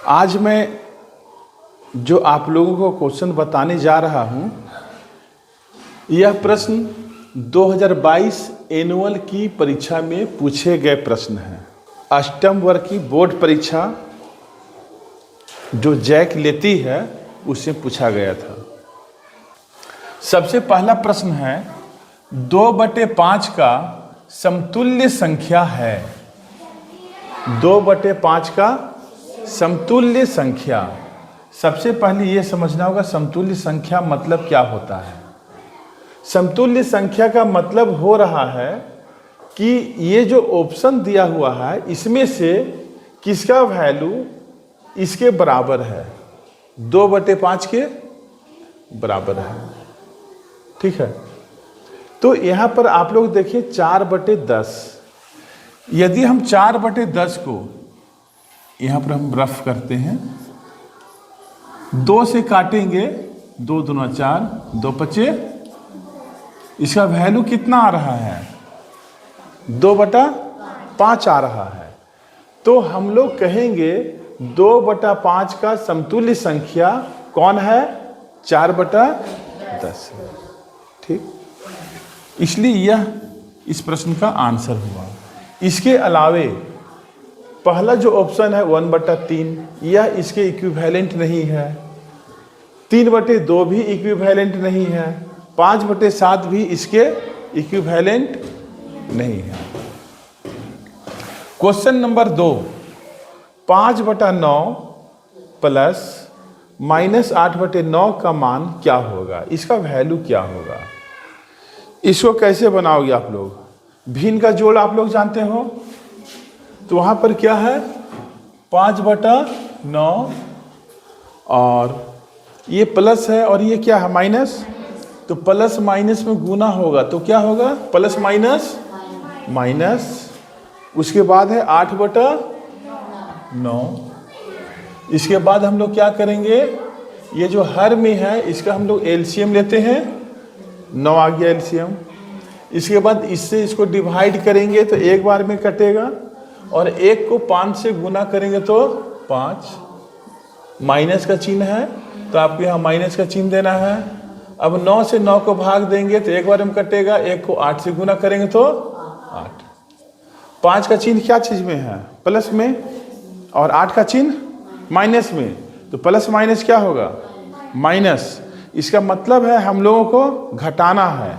आज मैं जो आप लोगों को क्वेश्चन बताने जा रहा हूं, यह प्रश्न 2022 एनुअल की परीक्षा में पूछे गए प्रश्न हैं। अष्टम वर्ग की बोर्ड परीक्षा जो जैक लेती है उससे पूछा गया था। सबसे पहला प्रश्न है 2/5 का समतुल्य संख्या है। 2/5 का समतुल्य संख्या। सबसे पहले यह समझना होगा समतुल्य संख्या मतलब क्या होता है। समतुल्य संख्या का मतलब हो रहा है कि ये जो ऑप्शन दिया हुआ है इसमें से किसका वैल्यू इसके बराबर है, 2/5 के बराबर है। ठीक है, तो यहां पर आप लोग देखिए 4/10। यदि हम 4/10 को यहां पर हम रफ करते हैं, 2 से काटेंगे, 2 दूना 4, 2 पचे, इसका वैल्यू कितना आ रहा है, 2/5 आ रहा है। तो हम लोग कहेंगे 2/5 का समतुल्य संख्या कौन है, 4/10 है। ठीक, इसलिए यह इस प्रश्न का आंसर हुआ। इसके अलावे पहला जो ऑप्शन है 1/3, यह इसके इक्विवेलेंट नहीं है। 3/2 भी इक्विवेलेंट नहीं है। 5/7 भी इसके इक्विवेलेंट नहीं है। क्वेश्चन नंबर 2, 5/9 प्लस -8/9 का मान क्या होगा, इसका वैल्यू क्या होगा। इसको कैसे बनाओगे आप लोग, भिन्न का जोड़ आप लोग जानते हो, तो वहां पर क्या है 5/9 और ये प्लस है और ये क्या है माइनस, तो प्लस माइनस में गुना होगा तो क्या होगा प्लस माइनस माइनस। उसके बाद है 8/9। इसके बाद हम लोग क्या करेंगे, ये जो हर में है इसका हम लोग एलसीएम लेते हैं, 9 आ गया एलसीएम। इसके बाद इससे इसको डिवाइड करेंगे तो एक बार में कटेगा और 1 को 5 से गुना करेंगे तो 5। माइनस का चिन्ह है तो आपको यहाँ माइनस का चिन्ह देना है। अब 9 से 9 को भाग देंगे तो एक बार में कटेगा, 1 को 8 से गुना करेंगे तो 8। 5 का चिन्ह क्या चीज में है, प्लस में, और 8 का चिन्ह माइनस में, तो प्लस माइनस क्या होगा माइनस। इसका मतलब है हम लोगों को घटाना है।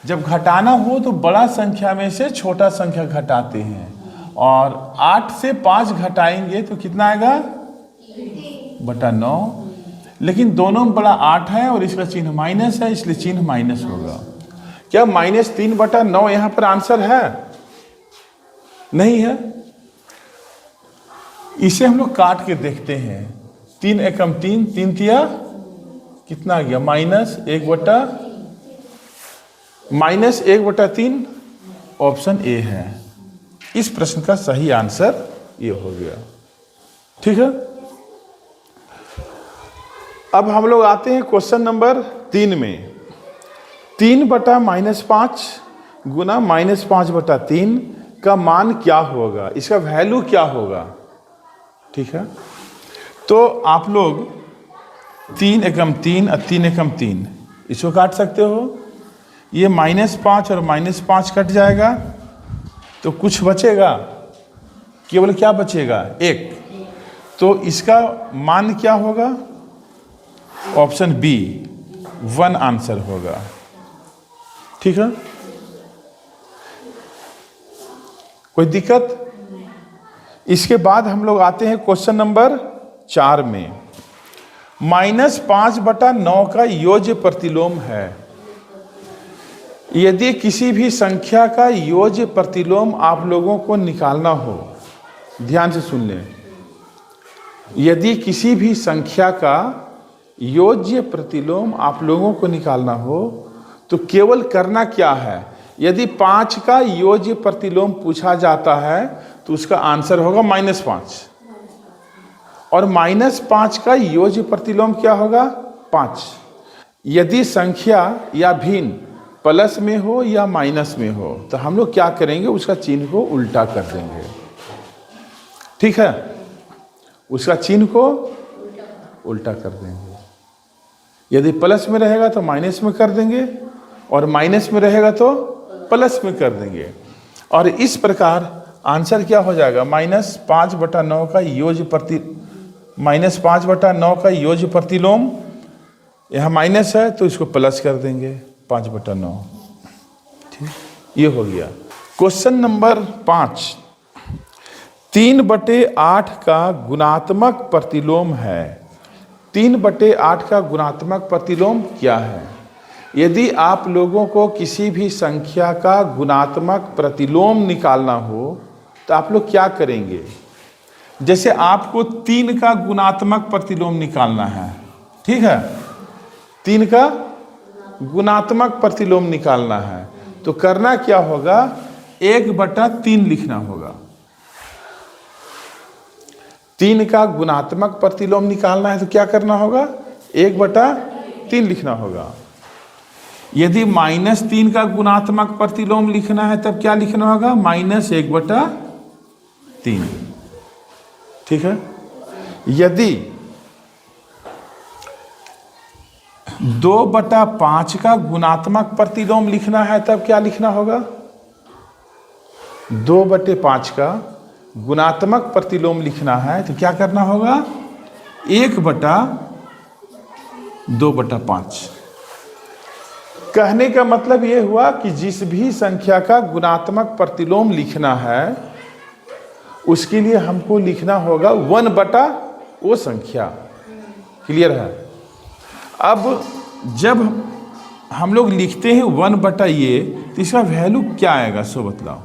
जब घटाना हो तो बड़ा संख्या में से छोटा संख्या घटाते हैं, और 8 से 5 घटाएंगे तो कितना आएगा 3/9। लेकिन दोनों में बड़ा 8 है और इसका चिन्ह माइनस है, इसलिए चिन्ह माइनस होगा। क्या -3/9 यहां पर आंसर है, नहीं है। इसे हम लोग काट के देखते हैं, 3 एकम 3, 3 तिया कितना आ गया -1/3। ऑप्शन ए है इस प्रश्न का सही आंसर, ये हो गया। ठीक है, अब हम लोग आते हैं क्वेश्चन नंबर 3 में। 3/-5 गुना -5/3 का मान क्या होगा, इसका वैल्यू क्या होगा। ठीक है, तो आप लोग 3 एकम 3 और 3 एकम 3 इसको काट सकते हो। ये -5 और -5 कट जाएगा तो कुछ बचेगा, केवल क्या बचेगा 1। तो इसका मान क्या होगा, ऑप्शन बी 1 आंसर होगा। ठीक है, कोई दिक्कत। इसके बाद हम लोग आते हैं क्वेश्चन नंबर 4 में। -5/9 का योज्य प्रतिलोम है। यदि किसी भी संख्या का योज्य प्रतिलोम आप लोगों को निकालना हो, ध्यान से सुन लें, यदि किसी भी संख्या का योज्य प्रतिलोम आप लोगों को निकालना हो तो केवल करना क्या है, यदि 5 का योज्य प्रतिलोम पूछा जाता है तो उसका आंसर होगा -5, और -5 का योज्य प्रतिलोम क्या होगा 5। यदि संख्या या भिन्न प्लस में हो या माइनस में हो तो हम लोग क्या करेंगे, उसका चिन्ह को उल्टा कर देंगे। ठीक है, उसका चिन्ह को उल्टा कर देंगे। यदि प्लस में रहेगा तो माइनस में कर देंगे, और माइनस में रहेगा तो प्लस में कर देंगे। और इस प्रकार आंसर क्या हो जाएगा, -5/9 का योज्य प्रतिलोम। यहाँ माइनस है तो इसको प्लस कर देंगे 5/9। ठीक, ये हो गया। क्वेश्चन नंबर 5, 3/8 का गुणात्मक प्रतिलोम है। 3/8 का गुणात्मक प्रतिलोम क्या है? यदि आप लोगों को किसी भी संख्या का गुणात्मक प्रतिलोम निकालना हो तो आप लोग क्या करेंगे? जैसे आपको 3 का गुणात्मक प्रतिलोम निकालना है, ठीक है, 3 का गुणात्मक प्रतिलोम निकालना है, तो करना क्या होगा, 1/3 लिखना होगा। 3 का गुणात्मक प्रतिलोम निकालना है तो क्या करना होगा, 1/3 लिखना होगा। यदि -3 का गुणात्मक प्रतिलोम लिखना है तब क्या लिखना होगा, -1/3। ठीक है। यदि 2/5 का गुणात्मक प्रतिलोम लिखना है तब क्या लिखना होगा, 2/5 का गुणात्मक प्रतिलोम लिखना है तो क्या करना होगा, 1/2/5। कहने का मतलब ये हुआ कि जिस भी संख्या का गुणात्मक प्रतिलोम लिखना है उसके लिए हमको लिखना होगा 1/, वो संख्या। क्लियर है? अब जब हम लोग लिखते हैं 1/, ये तो इसका वैल्यू क्या आएगा, सो बतलाओ।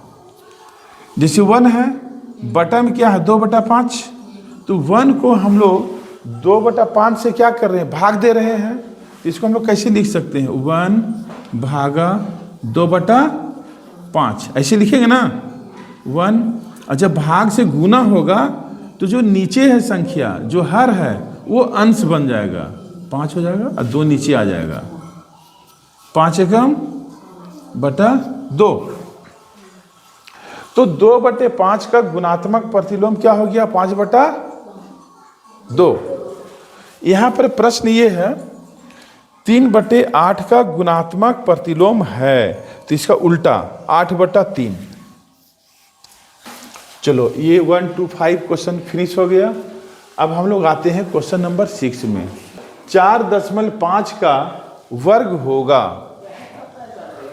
जैसे 1 है, बटा में क्या है, 2/5, तो 1 को हम लोग 2/5 से क्या कर रहे हैं, भाग दे रहे हैं। इसको हम लोग कैसे लिख सकते हैं, 1/2/5 ऐसे लिखेंगे ना, 1। और जब भाग से गुना होगा तो जो नीचे है संख्या, जो हर है, वो अंश बन जाएगा, 5 हो जाएगा, और 2 नीचे आ जाएगा, 5/2। तो 2/5 का गुणात्मक प्रतिलोम क्या हो गया, 5/2। यहां पर प्रश्न ये है, 3/8 का गुणात्मक प्रतिलोम है तो इसका उल्टा 8/3। चलो, ये 1 to 5 क्वेश्चन फिनिश हो गया। अब हम लोग आते हैं क्वेश्चन नंबर 6 में। 4.5 का वर्ग होगा।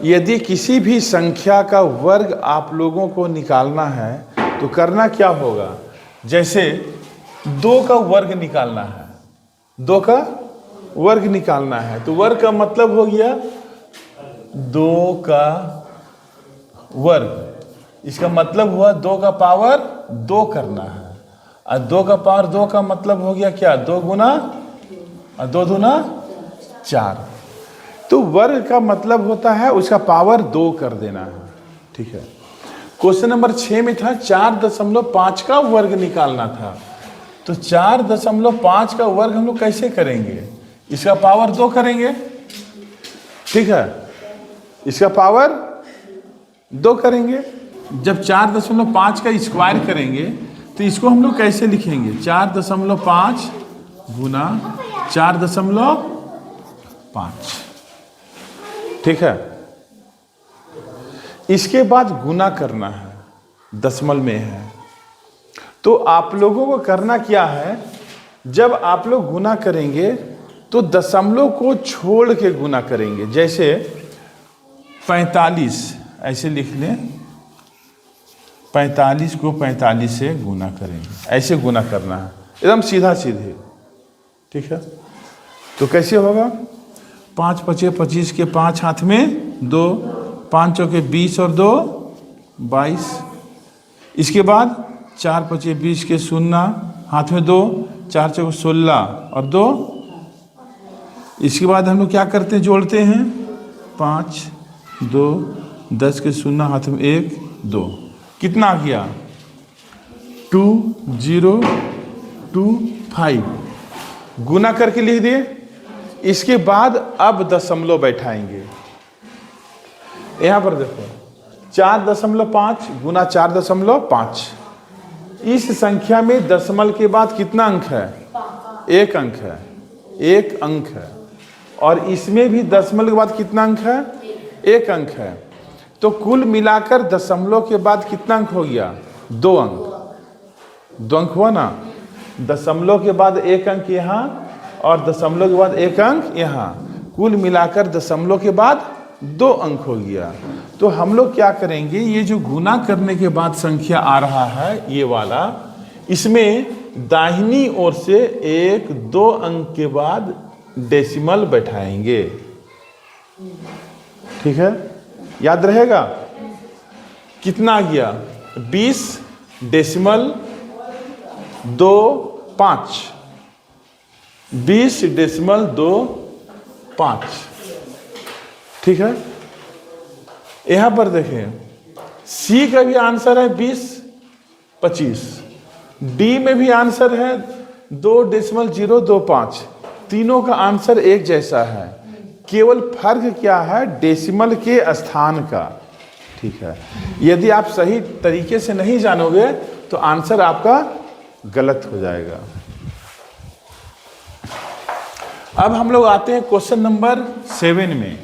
यदि किसी भी संख्या का वर्ग आप लोगों को निकालना है तो करना क्या होगा, जैसे 2 का वर्ग निकालना है, 2 का वर्ग निकालना है तो वर्ग का मतलब हो गया 2 का वर्ग। इसका मतलब हुआ 2 का पावर 2 करना है, और 2 का पावर 2 का मतलब हो गया क्या, 2 गुना और 2 दूना 4। तो वर्ग का मतलब होता है उसका पावर 2 कर देना है। ठीक है। क्वेश्चन नंबर 6 में था 4.5 का वर्ग निकालना था, तो 4.5 का वर्ग हम लोग कैसे करेंगे, इसका पावर 2 करेंगे। ठीक है, इसका पावर 2 करेंगे। जब 4.5 का स्क्वायर करेंगे तो इसको हम लोग कैसे लिखेंगे, 4.5 गुना 4.5। ठीक है। इसके बाद गुना करना है, दशमलव में है। तो आप लोगों को करना क्या है, जब आप लोग गुना करेंगे तो दशमलव को छोड़ के गुना करेंगे। जैसे 45 ऐसे लिख लें, 45 को 45 से गुना करेंगे, ऐसे गुना करना है, एकदम सीधा सीधे। ठीक है। तो कैसे होगा, 5 × 5 = 25 के 5 हाथ में 2, 5 × 4 = 20 और 2 22। इसके बाद 4 × 5 = 20 के 0 हाथ में 2, 4 × 4 = 16 और 2। इसके बाद हम लोग क्या करते हैं, जोड़ते हैं 5, 2, 10 के 0 हाथ में 1, 2। कितना आ गया, 2025। गुना करके लिख दिए। इसके बाद अब दशमलव बैठाएंगे। यहां पर देखो, 4.5 गुना 4.5, इस संख्या में दशमलव के बाद कितना अंक है? एक अंक है, एक अंक है। और इसमें भी दशमलव के बाद कितना अंक है? एक अंक है। तो कुल मिलाकर दशमलव के बाद कितना अंक हो गया? दो अंक। दो अंक हुआ ना। दशमलव के बाद एक अंक यहाँ और दशमलव के बाद एक अंक यहाँ, कुल मिलाकर दशमलव के बाद दो अंक हो गया। तो हम लोग क्या करेंगे, ये जो गुना करने के बाद संख्या आ रहा है ये वाला, इसमें दाहिनी ओर से एक दो अंक के बाद डेसिमल बैठाएंगे। ठीक है, याद रहेगा? कितना आ गया? 20 डेसिमल 2 5, 20 डेसिमल 2 5। ठीक है, यहां पर देखें, सी का भी आंसर है 20 25, डी में भी आंसर है 2.025। तीनों का आंसर एक जैसा है, केवल फर्क क्या है? डेसिमल के स्थान का। ठीक है, यदि आप सही तरीके से नहीं जानोगे तो आंसर आपका गलत हो जाएगा। अब हम लोग आते हैं क्वेश्चन नंबर 7 में।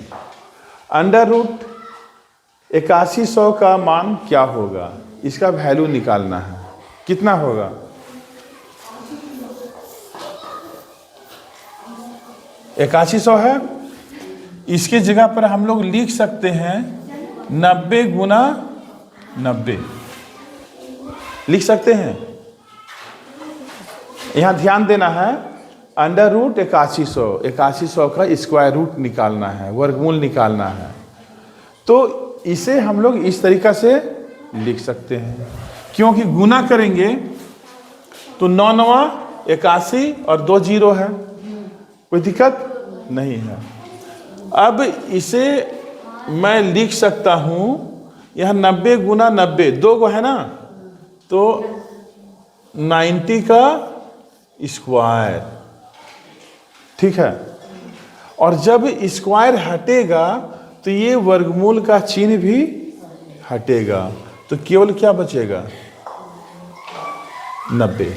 अंडर रूट 8100 का मान क्या होगा? इसका वैल्यू निकालना है। कितना होगा? इक्यासी सौ है। इसकी जगह पर हम लोग लिख सकते हैं 90 गुना 90, लिख सकते हैं। यहां ध्यान देना है, अंडर रूट 8100 का स्क्वायर रूट निकालना है, वर्गमूल निकालना है। तो इसे हम लोग इस तरीका से लिख सकते हैं, क्योंकि गुना करेंगे तो 9 9 81 और 2 0 है, कोई दिक्कत नहीं है। अब इसे मैं लिख सकता हूं, यह 90 गुना 90, 2 को है ना, तो 90 का स्क्वायर। ठीक है, और जब स्क्वायर हटेगा तो ये वर्गमूल का चिन्ह भी हटेगा, तो केवल क्या बचेगा? 90।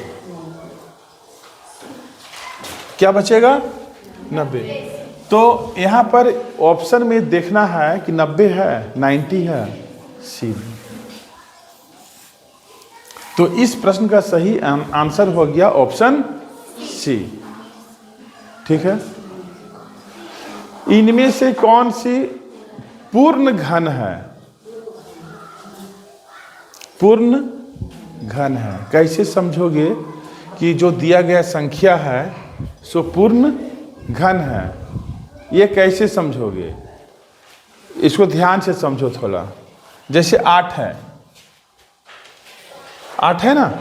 क्या बचेगा? 90। तो यहां पर ऑप्शन में देखना है कि 90 है, 90 है, सी। तो इस प्रश्न का सही आंसर हो गया ऑप्शन सी। ठीक है, इनमें से कौन सी पूर्ण घन है? पूर्ण घन है। कैसे समझोगे कि जो दिया गया संख्या है सो पूर्ण घन है? ये कैसे समझोगे? इसको ध्यान से समझो थोड़ा। जैसे 8 है, 8 है ना,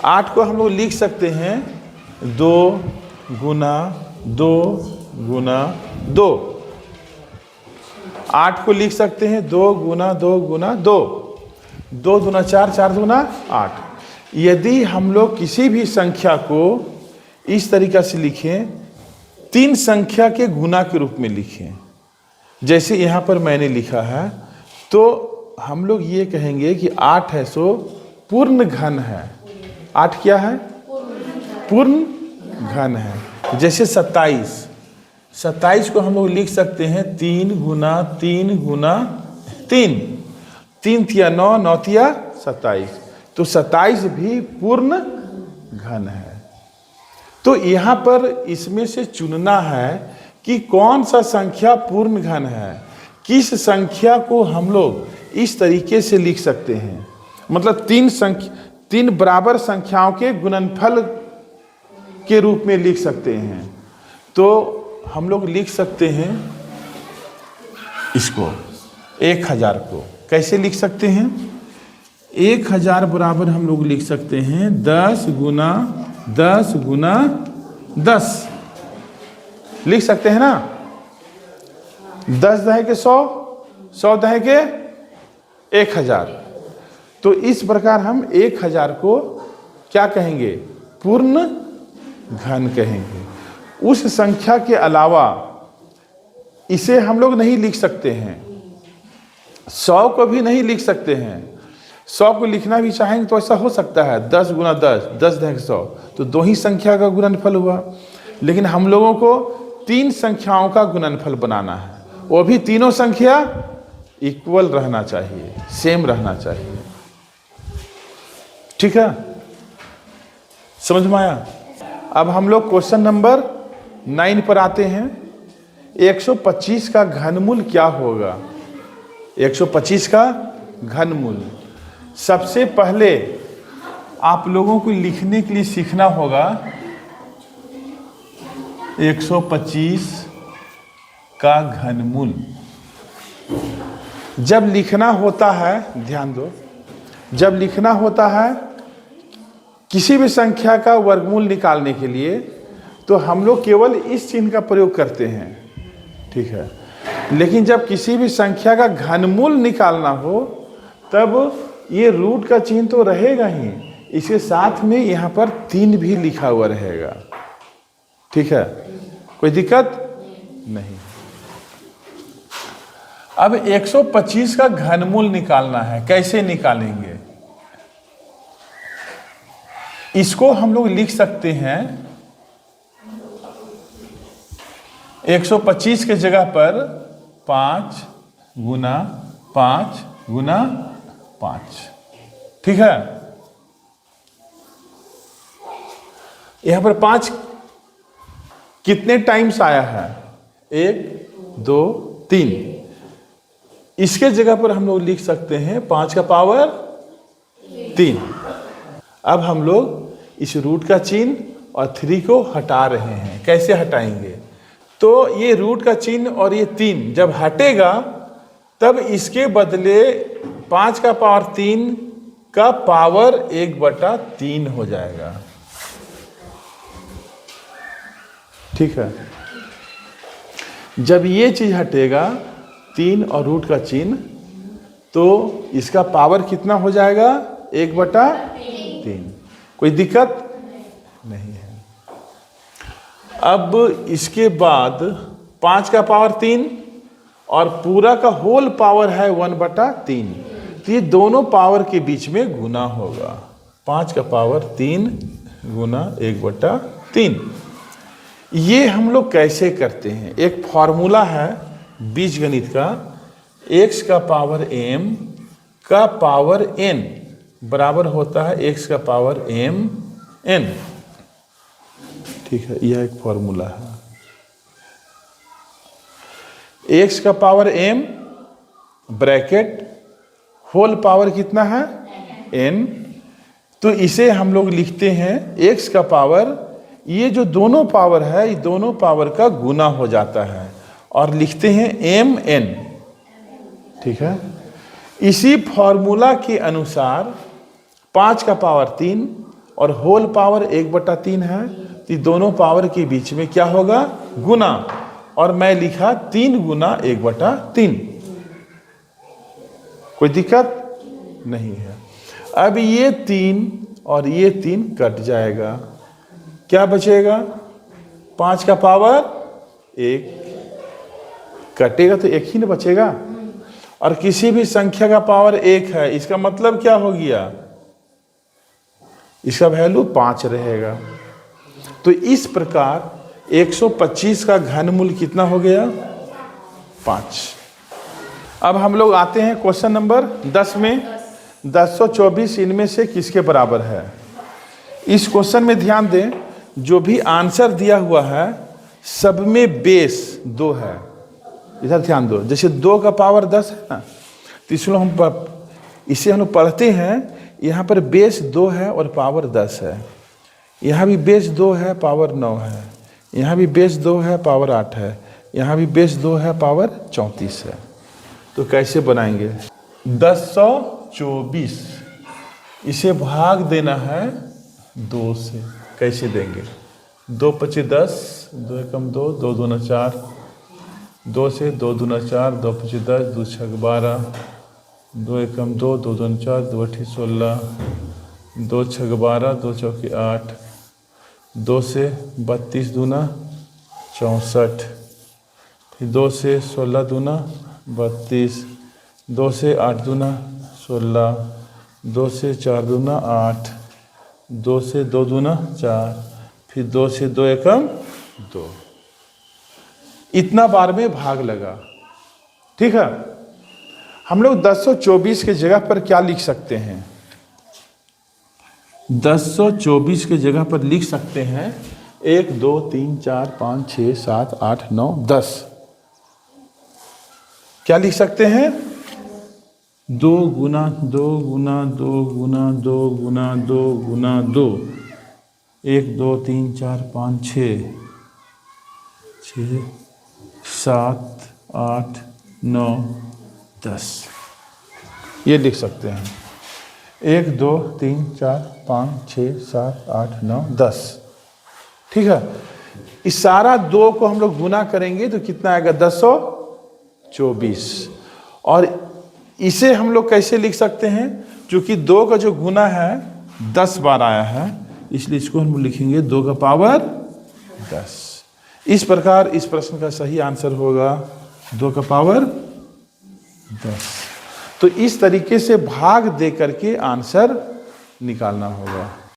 8 को हम लोग लिख सकते हैं 2 गुना 2 गुना 2। 8 को लिख सकते हैं 2 गुना 2 गुना 2, 2 दूना 4, 4 दूना 8। यदि हम लोग किसी भी संख्या को इस तरीका से लिखें, 3 संख्या के गुना के रूप में लिखें, जैसे यहाँ पर मैंने लिखा है, तो हम लोग ये कहेंगे कि 8 है सो पूर्ण घन है। 8 क्या है? पूर्ण घन है। जैसे 27 को हम लोग लिख सकते हैं 3 गुना 3 गुना 3, 3 तिया 9, 9 तिया 27। तो 27 भी पूर्ण घन है। तो यहाँ पर इसमें से चुनना है कि कौन सा संख्या पूर्ण घन है। किस संख्या को हम लोग इस तरीके से लिख सकते हैं, मतलब 3 बराबर संख्याओं के गुणनफल के रूप में लिख सकते हैं। तो हम लोग लिख सकते हैं इसको 1000 को कैसे लिख सकते हैं? 1000 बराबर हम लोग लिख सकते हैं 10 गुना 10 गुना 10, लिख सकते हैं ना। 10 दहे के 100, 100 दहे के 1000। तो इस प्रकार हम 1000 को क्या कहेंगे? पूर्ण घन कहेंगे। उस संख्या के अलावा इसे हम लोग नहीं लिख सकते हैं, 100 को भी नहीं लिख सकते हैं। 100 को लिखना भी चाहेंगे तो ऐसा हो सकता है, 10 गुना 10, 10 × 100, तो 2 ही संख्या का गुणनफल हुआ। लेकिन हम लोगों को 3 संख्याओं का गुणनफल बनाना है, वो भी तीनों संख्या इक्वल रहना चाहिए, सेम रहना चाहिए। ठीक है, समझ में आया? अब हम लोग क्वेश्चन नंबर 9 पर आते हैं। 125 का घनमूल क्या होगा? 125 का घनमूल सबसे पहले आप लोगों को लिखने के लिए सीखना होगा। 125 का घनमूल जब लिखना होता है, ध्यान दो, जब लिखना होता है किसी भी संख्या का वर्गमूल निकालने के लिए, तो हम लोग केवल इस चिन्ह का प्रयोग करते हैं। ठीक है, लेकिन जब किसी भी संख्या का घनमूल निकालना हो तब ये रूट का चिन्ह तो रहेगा ही, इसके साथ में यहाँ पर 3 भी लिखा हुआ रहेगा। ठीक है, कोई दिक्कत नहीं। अब 125 का घनमूल निकालना है, कैसे निकालेंगे? इसको हम लोग लिख सकते हैं 125 के जगह पर 5 गुना 5 गुना 5। ठीक है, यहां पर 5 कितने टाइम्स आया है? 1 2 3। इसके जगह पर हम लोग लिख सकते हैं 5 का पावर 3। अब हम लोग इस रूट का चिन्ह और 3 को हटा रहे हैं। कैसे हटाएंगे? तो ये रूट का चिन्ह और ये 3 जब हटेगा तब इसके बदले 5 का पावर 3 का पावर 1/3 हो जाएगा। ठीक है, जब ये चीज हटेगा 3 और रूट का चिन्ह, तो इसका पावर कितना हो जाएगा? 1/3। कोई दिक्कत नहीं है। अब इसके बाद 5 का पावर 3 और पूरा का होल पावर है 1/3, तो ये दोनों पावर के बीच में गुना होगा। 5 का पावर 3 गुना 1/3। ये हम लोग कैसे करते हैं? एक फॉर्मूला है बीजगणित का, x का पावर m का पावर n बराबर होता है x का पावर m n। ठीक है, यह एक फॉर्मूला है। x का power m bracket whole power कितना है? n। तो इसे हम लोग लिखते हैं x का पावर, ये जो दोनों पावर है ये दोनों पावर का गुना हो जाता है और लिखते हैं mn। ठीक है, इसी फॉर्मूला के अनुसार 5 का पावर 3 और होल पावर 1/3 है, तो दोनों पावर के बीच में क्या होगा? गुना। और मैं लिखा 3 गुना 1/3। कोई दिक्कत नहीं है। अब ये 3 और ये 3 कट जाएगा, क्या बचेगा? 5 का पावर 1 कटेगा तो 1 ही ना बचेगा। और किसी भी संख्या का पावर 1 है, इसका मतलब क्या हो गया? इसका वैल्यू 5 रहेगा। तो इस प्रकार 125 का घनमूल कितना हो गया? 5। अब हम लोग आते हैं क्वेश्चन नंबर 10 में। 1024 इनमें से किसके बराबर है? इस क्वेश्चन में ध्यान दें, जो भी आंसर दिया हुआ है सब में बेस 2 है। इधर ध्यान दो, जैसे 2 का पावर 10 है ना, तो इसे हम लोग पढ़ते हैं, यहाँ पर बेस 2 है और पावर 10 है। यहाँ भी बेस 2 है, पावर 9 है। यहाँ भी बेस 2 है, पावर 8 है। यहाँ भी बेस 2 है, पावर 34 है। तो कैसे बनाएंगे? 1024 इसे भाग देना है 2 से। कैसे देंगे? 2 × 5 = 10, 2 × 2, 2 दूना 4, 2 से 2 दूना 4, 2 × 5 = 10, 2 × 6 = 12, 2 × 2, 2 दूना 4, 2 × 8 = 16, 2 × 6 = 12, 2 × 4 = 8, 2 से 32 दूना 64, 2 से 16 दूना 32, 2 से 8 दूना 16, 2 से 4 दूना 8, 2 से 2 दूना 4, फिर 2 से 2 एकम 2। इतना बार में भाग लगा। ठीक है, हम लोग 1024 के जगह पर क्या लिख सकते हैं? 1024 के जगह पर लिख सकते हैं 1 2 3 4 5 6 7 8 9 10। क्या लिख सकते हैं? 2 गुना 2 गुना 2 गुना 2 गुना 2 गुना 2, 1 2 3 4 5 6 7 8 9 10। ये लिख सकते हैं 1 2 3 4 5 6 7 8 9 10। ठीक है, इस सारा 2 को हम लोग गुना करेंगे तो कितना आएगा? 1024। और इसे हम लोग कैसे लिख सकते हैं? क्योंकि 2 का जो गुना है 10 बार आया है, इसलिए इसको हम लिखेंगे 2 का पावर 10। इस प्रकार इस प्रश्न का सही आंसर होगा 2 का पावर 10। तो इस तरीके से भाग दे करके आंसर निकालना होगा।